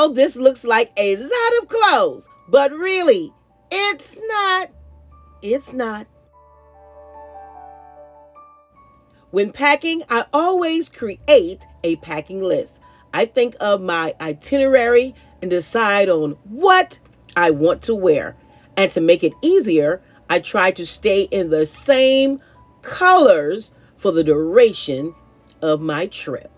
know this looks like a lot of clothes, but really, it's not. It's not. When packing, I always create a packing list. I think of my itinerary and decide on what I want to wear. And to make it easier, I try to stay in the same colors for the duration of my trip.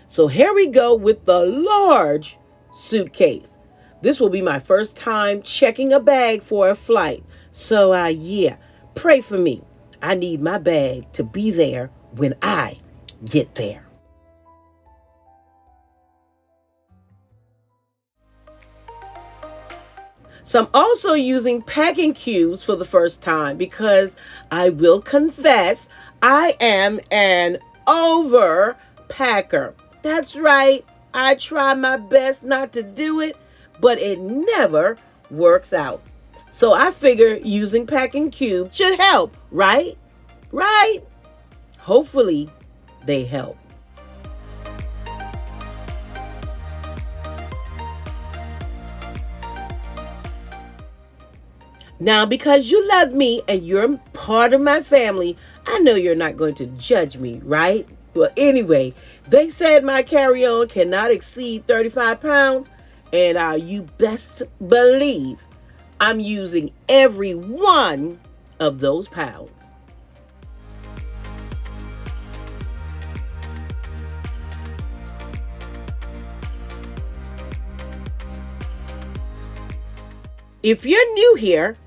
So here we go with the large suitcase. This will be my first time checking a bag for a flight. So yeah, pray for me. I need my bag to be there when I get there. So I'm also using packing cubes for the first time because I will confess I am an overpacker. That's right. I try my best not to do it, but it never works out. So I figure using packing cubes should help, right? Right? Hopefully they help. Now, because you love me and you're part of my family, I know you're not going to judge me, right? Well, anyway, they said my carry-on cannot exceed 35 pounds, and you best believe I'm using every one of those pounds. If you're new here,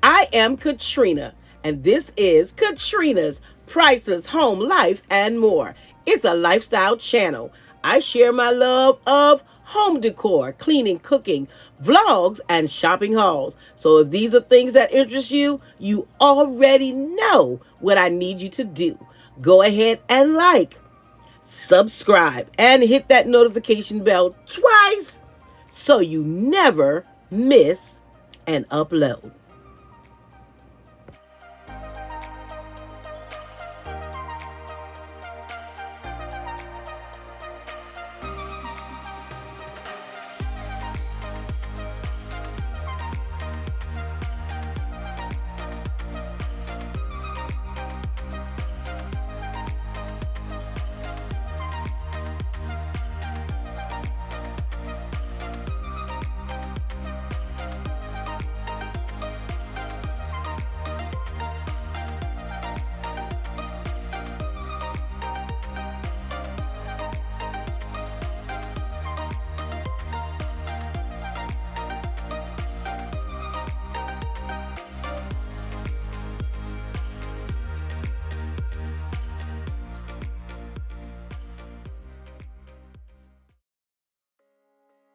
I am Katrina, and this is Katrina's Priceless Home Life and More. It's a lifestyle channel. I share my love of home decor, cleaning, cooking, vlogs, and shopping hauls. So if these are things that interest you, you already know what I need you to do. Go ahead and like, subscribe, and hit that notification bell twice so you never miss an upload.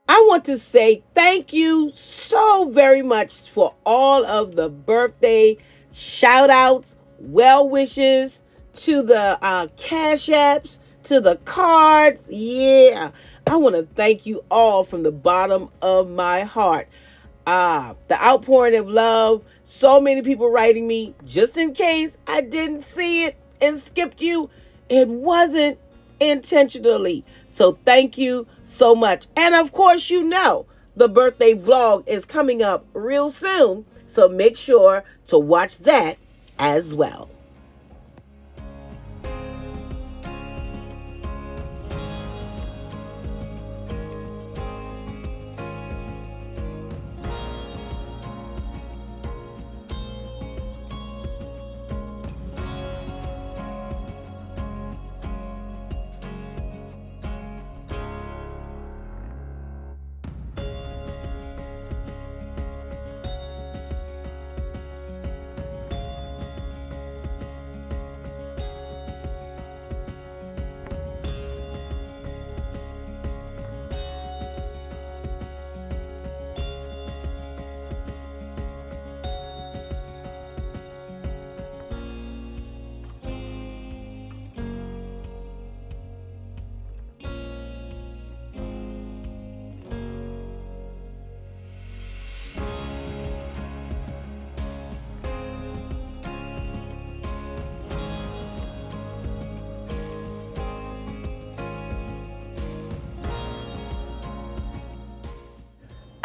I want to say thank you so very much for all of the birthday shout outs, well wishes, to the cash apps, to the cards. Yeah, I want to thank you all from the bottom of my heart. The outpouring of love, so many people writing me, just in case I didn't see it and skipped you. It wasn't intentionally. So thank you so much. And of course, you know, the birthday vlog is coming up real soon. So make sure to watch that as well.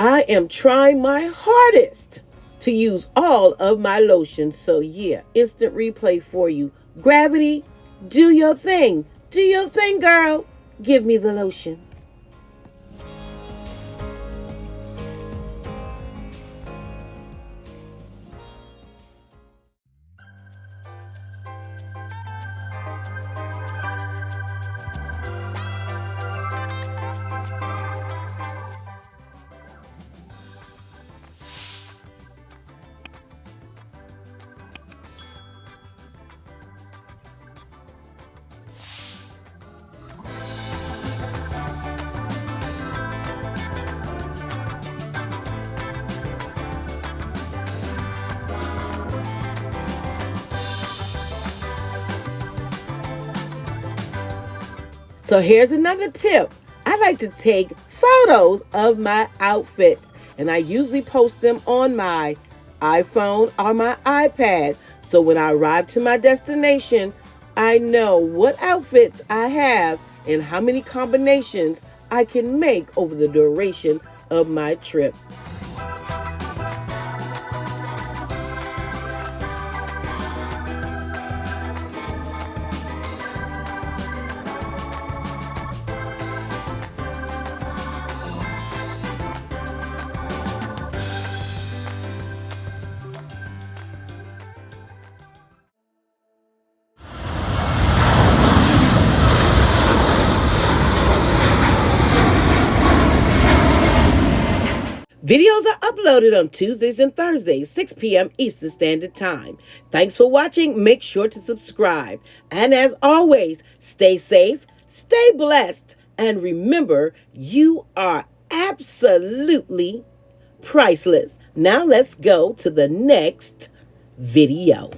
I am trying my hardest to use all of my lotions. So yeah, instant replay for you. Gravity, do your thing. Do your thing, girl. Give me the lotion. So here's another tip. I like to take photos of my outfits, and I usually post them on my iPhone or my iPad. So when I arrive to my destination, I know what outfits I have and how many combinations I can make over the duration of my trip. Videos are uploaded on Tuesdays and Thursdays, 6 p.m. Eastern Standard Time. Thanks for watching. Make sure to subscribe. And as always, stay safe, stay blessed, and remember, you are absolutely priceless. Now let's go to the next video.